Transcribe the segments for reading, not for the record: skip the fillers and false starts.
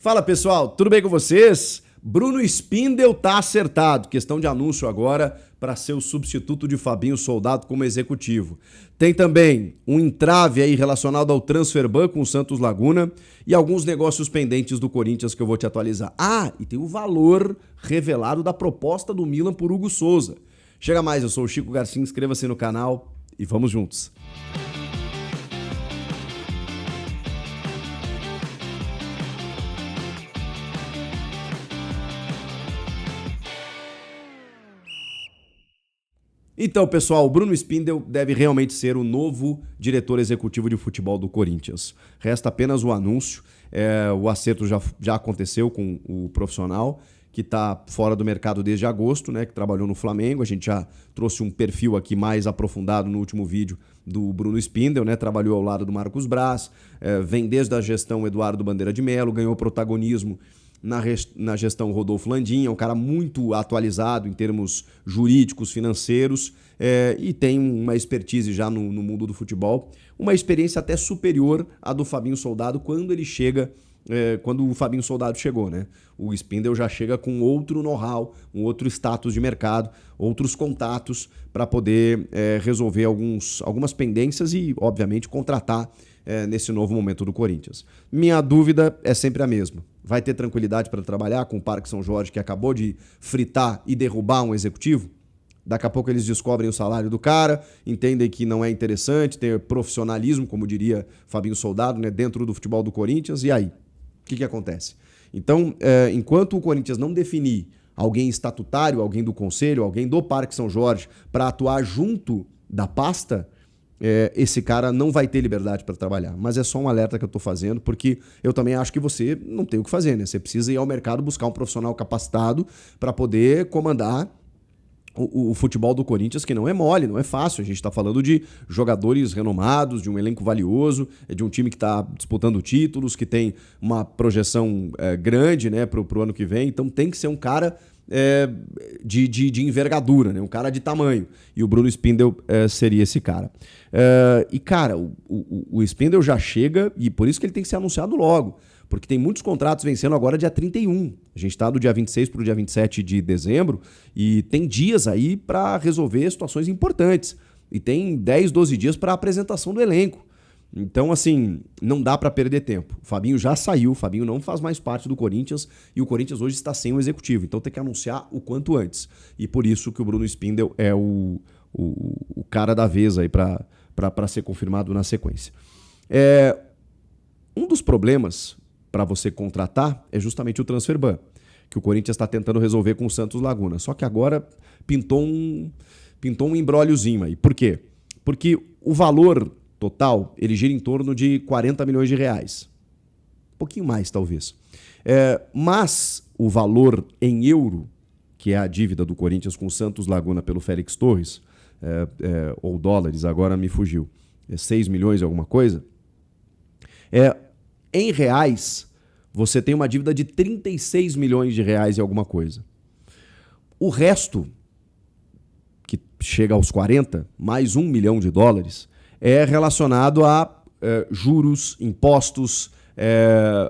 Fala pessoal, tudo bem com vocês? Bruno Spindel tá acertado, questão de anúncio agora para ser o substituto de Fabinho Soldado como executivo. Tem também um entrave aí relacionado ao Transferban com o Santos Laguna e alguns negócios pendentes do Corinthians que eu vou te atualizar. Ah, e tem o valor revelado da proposta do Milan por Hugo Souza. Chega mais, eu sou o Chico Garcia, inscreva-se no canal e vamos juntos. Então, pessoal, o Bruno Spindel deve realmente ser o novo diretor executivo de futebol do Corinthians. Resta apenas o anúncio. O acerto já aconteceu com o profissional, que está fora do mercado desde agosto, né, que trabalhou no Flamengo. A gente já trouxe um perfil aqui mais aprofundado no último vídeo do Bruno Spindel, né, trabalhou ao lado do Marcos Braz, vem desde a gestão Eduardo Bandeira de Mello, ganhou protagonismo na gestão Rodolfo Landim, é um cara muito atualizado em termos jurídicos, financeiros, e tem uma expertise já no mundo do futebol, uma experiência até superior à do Fabinho Soldado quando ele chega, quando o Fabinho Soldado chegou, né? O Spindel já chega com outro know-how, um outro status de mercado, outros contatos para poder resolver algumas pendências e, obviamente, contratar nesse novo momento do Corinthians. Minha dúvida é sempre a mesma. Vai ter tranquilidade para trabalhar com o Parque São Jorge, que acabou de fritar e derrubar um executivo? Daqui a pouco eles descobrem o salário do cara, entendem que não é interessante ter profissionalismo, como diria Fabinho Soldado, né, dentro do futebol do Corinthians, e aí? O que acontece? Então, enquanto o Corinthians não definir alguém estatutário, alguém do conselho, alguém do Parque São Jorge para atuar junto da pasta, esse cara não vai ter liberdade para trabalhar. Mas é só um alerta que eu estou fazendo, porque eu também acho que você não tem o que fazer, né? Você precisa ir ao mercado buscar um profissional capacitado para poder comandar o futebol do Corinthians, que não é mole, não é fácil. A gente está falando de jogadores renomados, de um elenco valioso, de um time que está disputando títulos, que tem uma projeção grande, né, para o ano que vem. Então tem que ser um cara de envergadura, né? Um cara de tamanho. E o Bruno Spindel seria esse cara. E, cara, o Spindel já chega, e por isso que ele tem que ser anunciado logo, porque tem muitos contratos vencendo agora dia 31. A gente está do dia 26 para o dia 27 de dezembro e tem dias aí para resolver situações importantes. E tem 10, 12 dias para a apresentação do elenco. Então, assim, não dá para perder tempo. O Fabinho já saiu, o Fabinho não faz mais parte do Corinthians e o Corinthians hoje está sem o executivo. Então tem que anunciar o quanto antes. E por isso que o Bruno Spindel é o cara da vez aí para ser confirmado na sequência. Um dos problemas para você contratar é justamente o Transferban, que o Corinthians está tentando resolver com o Santos Laguna. Só que agora pintou um imbrógliozinho aí. Por quê? Porque o valor total, ele gira em torno de 40 milhões de reais. Um pouquinho mais, talvez. Mas o valor em euro, que é a dívida do Corinthians com o Santos Laguna pelo Félix Torres, ou dólares, agora me fugiu, 6 milhões e alguma coisa, em reais, você tem uma dívida de 36 milhões de reais e alguma coisa. O resto, que chega aos 40, mais 1 milhão de dólares, é relacionado a juros, impostos,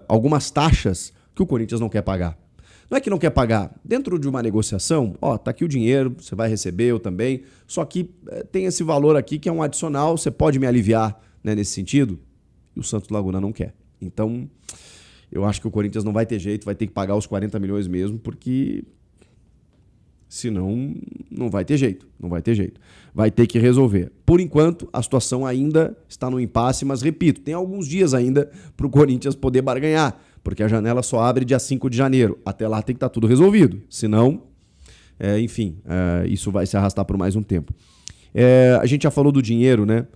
algumas taxas que o Corinthians não quer pagar. Não é que não quer pagar. Dentro de uma negociação, tá aqui o dinheiro, você vai receber, eu também, só que tem esse valor aqui que é um adicional, você pode me aliviar, né, nesse sentido? E o Santos Laguna não quer. Então, eu acho que o Corinthians não vai ter jeito, vai ter que pagar os 40 milhões mesmo, porque senão não vai ter jeito, não vai ter jeito. Vai ter que resolver. Por enquanto, a situação ainda está no impasse, mas repito, tem alguns dias ainda para o Corinthians poder barganhar, porque a janela só abre dia 5 de janeiro. Até lá tem que estar tudo resolvido, senão, enfim, isso vai se arrastar por mais um tempo. A gente já falou do dinheiro, né?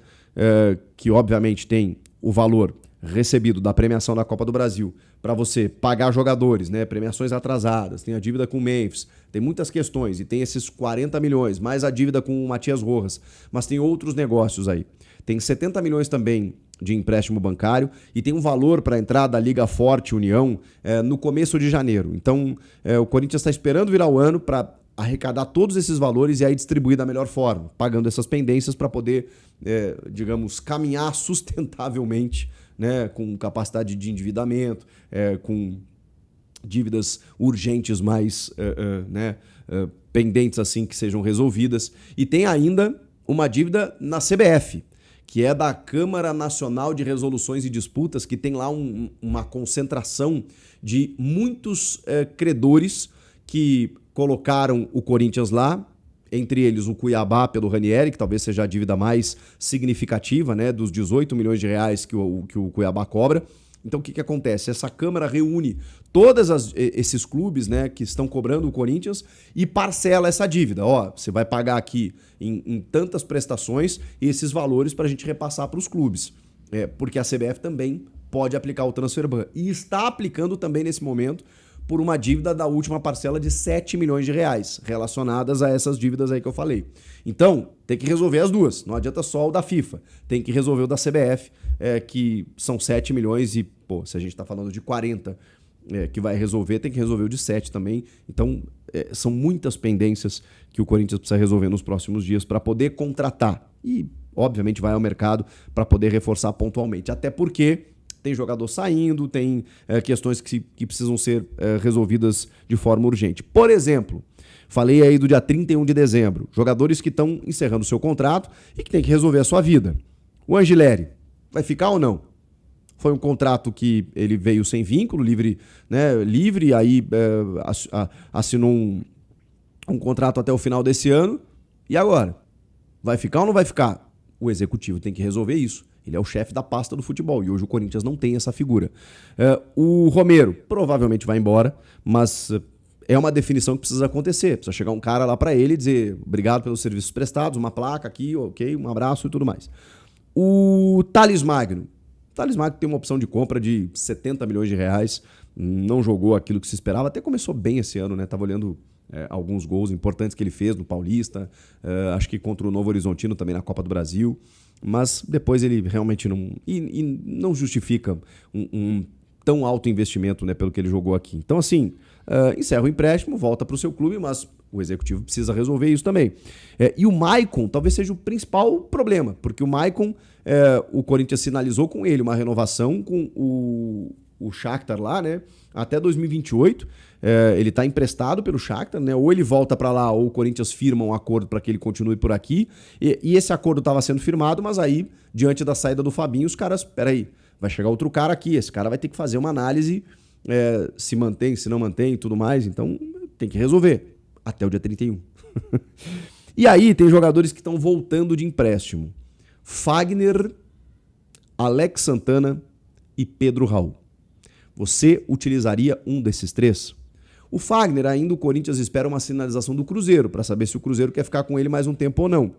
Que obviamente tem o valor recebido da premiação da Copa do Brasil para você pagar jogadores, né? Premiações atrasadas, tem a dívida com o Memphis, tem muitas questões e tem esses 40 milhões, mais a dívida com o Matias Rojas, mas tem outros negócios aí. Tem 70 milhões também de empréstimo bancário e tem um valor para entrar da Liga Forte União no começo de janeiro. Então, o Corinthians está esperando virar o ano para arrecadar todos esses valores e aí distribuir da melhor forma, pagando essas pendências para poder, digamos, caminhar sustentavelmente, né, com capacidade de endividamento, com dívidas urgentes mais pendentes assim que sejam resolvidas. E tem ainda uma dívida na CBF, que é da Câmara Nacional de Resoluções e Disputas, que tem lá uma concentração de muitos credores que colocaram o Corinthians lá, entre eles o Cuiabá pelo Ranieri, que talvez seja a dívida mais significativa, né, dos 18 milhões de reais que o Cuiabá cobra. Então, o que acontece? Essa Câmara reúne todos esses clubes, né, que estão cobrando o Corinthians e parcela essa dívida. Ó, você vai pagar aqui em tantas prestações esses valores para a gente repassar para os clubes. Porque a CBF também pode aplicar o transfer ban. E está aplicando também nesse momento por uma dívida da última parcela de 7 milhões de reais, relacionadas a essas dívidas aí que eu falei. Então, tem que resolver as duas. Não adianta só o da FIFA. Tem que resolver o da CBF, que são 7 milhões e, se a gente está falando de 40 que vai resolver, tem que resolver o de 7 também. Então, são muitas pendências que o Corinthians precisa resolver nos próximos dias para poder contratar. E, obviamente, vai ao mercado para poder reforçar pontualmente. Até porque tem jogador saindo, tem questões que precisam ser resolvidas de forma urgente. Por exemplo, falei aí do dia 31 de dezembro, jogadores que estão encerrando seu contrato e que tem que resolver a sua vida. O Angileri, vai ficar ou não? Foi um contrato que ele veio sem vínculo, livre, aí assinou um contrato até o final desse ano. E agora? Vai ficar ou não vai ficar? O executivo tem que resolver isso. Ele é o chefe da pasta do futebol e hoje o Corinthians não tem essa figura. O Romero provavelmente vai embora, mas é uma definição que precisa acontecer. Precisa chegar um cara lá para ele e dizer obrigado pelos serviços prestados, uma placa aqui, ok, um abraço e tudo mais. O Thales Magno. O Thales Magno tem uma opção de compra de 70 milhões de reais, não jogou aquilo que se esperava, até começou bem esse ano, né? Tava olhando alguns gols importantes que ele fez no Paulista, acho que contra o Novo Horizontino também na Copa do Brasil, mas depois ele realmente não... E não justifica um tão alto investimento, né, pelo que ele jogou aqui. Então, assim, encerra o empréstimo, volta para o seu clube, mas o executivo precisa resolver isso também. E o Maicon talvez seja o principal problema, porque o Maicon, o Corinthians sinalizou com ele uma renovação com o Shakhtar lá, né, até 2028. Ele está emprestado pelo Shakhtar, né, ou ele volta para lá ou o Corinthians firma um acordo para que ele continue por aqui. E esse acordo estava sendo firmado, mas aí, diante da saída do Fabinho, os caras, peraí, vai chegar outro cara aqui, esse cara vai ter que fazer uma análise, se mantém, se não mantém e tudo mais, então tem que resolver até o dia 31. E aí tem jogadores que estão voltando de empréstimo. Fagner, Alex Santana e Pedro Raul. Você utilizaria um desses três? O Fagner, ainda o Corinthians espera uma sinalização do Cruzeiro para saber se o Cruzeiro quer ficar com ele mais um tempo ou não.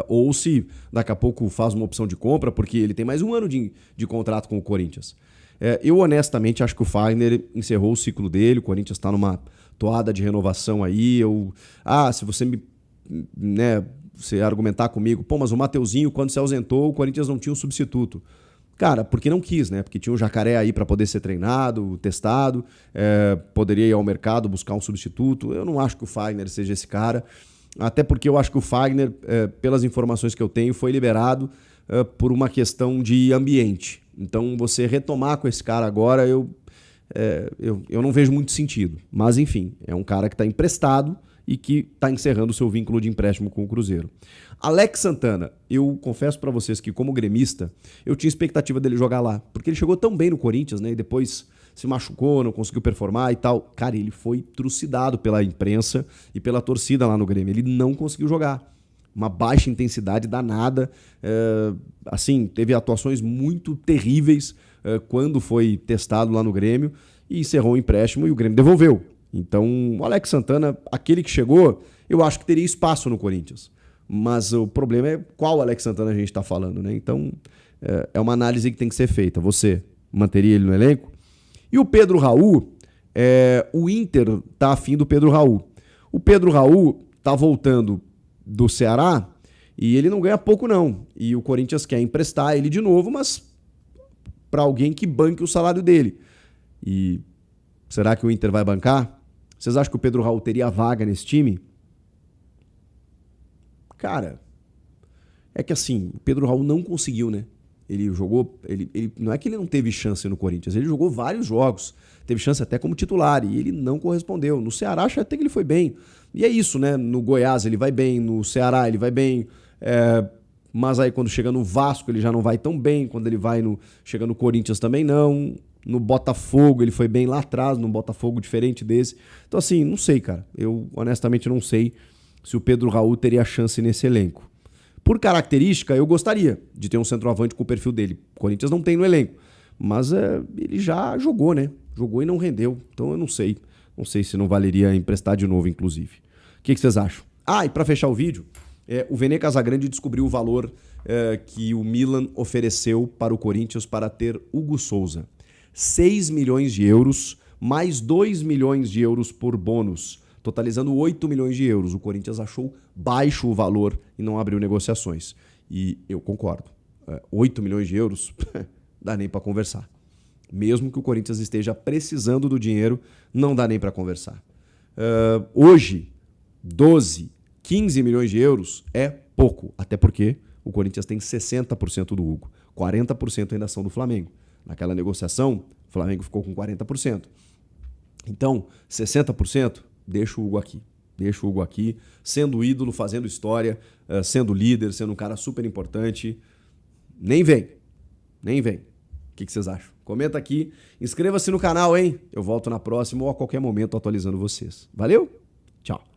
Ou se daqui a pouco faz uma opção de compra, porque ele tem mais um ano de contrato com o Corinthians. Eu honestamente acho que o Fagner encerrou o ciclo dele, o Corinthians está numa toada de renovação aí. Se você você argumentar comigo, mas o Mateuzinho, quando se ausentou, o Corinthians não tinha um substituto. Cara, porque não quis, né? Porque tinha um Jacaré aí para poder ser treinado, testado, poderia ir ao mercado buscar um substituto. Eu não acho que o Fagner seja esse cara, até porque eu acho que o Fagner, pelas informações que eu tenho, foi liberado por uma questão de ambiente. Então, você retomar com esse cara agora, eu não vejo muito sentido. Mas, enfim, é um cara que está emprestado e que está encerrando o seu vínculo de empréstimo com o Cruzeiro. Alex Santana, eu confesso para vocês que como gremista, eu tinha expectativa dele jogar lá, porque ele chegou tão bem no Corinthians, né, e depois se machucou, não conseguiu performar e tal. Cara, ele foi trucidado pela imprensa e pela torcida lá no Grêmio, ele não conseguiu jogar. Uma baixa intensidade danada, teve atuações muito terríveis quando foi testado lá no Grêmio e encerrou o empréstimo e o Grêmio devolveu. Então, o Alex Santana, aquele que chegou, eu acho que teria espaço no Corinthians. Mas o problema é qual Alex Santana a gente está falando, né? Então, é uma análise que tem que ser feita. Você manteria ele no elenco? E o Pedro Raul, o Inter tá afim do Pedro Raul. O Pedro Raul tá voltando do Ceará e ele não ganha pouco, não. E o Corinthians quer emprestar ele de novo, mas para alguém que banque o salário dele. E será que o Inter vai bancar? Vocês acham que o Pedro Raul teria vaga nesse time? Cara, é que assim, o Pedro Raul não conseguiu, né? Ele jogou... não é que ele não teve chance no Corinthians, ele jogou vários jogos. Teve chance até como titular e ele não correspondeu. No Ceará, acho até que ele foi bem. E é isso, né? No Goiás ele vai bem, no Ceará ele vai bem. Mas aí quando chega no Vasco ele já não vai tão bem. Quando ele chega no Corinthians também não. No Botafogo ele foi bem lá atrás, num Botafogo diferente desse. Então assim, não sei, cara. Eu honestamente não sei se o Pedro Raul teria chance nesse elenco. Por característica, eu gostaria de ter um centroavante com o perfil dele. O Corinthians não tem no elenco. Mas ele já jogou, né? Jogou e não rendeu. Então eu não sei. Não sei se não valeria emprestar de novo, inclusive. O que vocês acham? E para fechar o vídeo, o Vene Casagrande descobriu o valor que o Milan ofereceu para o Corinthians para ter Hugo Souza. 6 milhões de euros, mais 2 milhões de euros por bônus, totalizando 8 milhões de euros. O Corinthians achou baixo o valor e não abriu negociações. E eu concordo. 8 milhões de euros, dá nem para conversar. Mesmo que o Corinthians esteja precisando do dinheiro, não dá nem para conversar. Hoje, 12, 15 milhões de euros é pouco, até porque o Corinthians tem 60% do Hugo, 40% ainda são do Flamengo. Naquela negociação, o Flamengo ficou com 40%. Então, 60%, deixa o Hugo aqui. Deixa o Hugo aqui, sendo ídolo, fazendo história, sendo líder, sendo um cara super importante. Nem vem. Nem vem. O que vocês acham? Comenta aqui. Inscreva-se no canal, hein? Eu volto na próxima ou a qualquer momento atualizando vocês. Valeu? Tchau.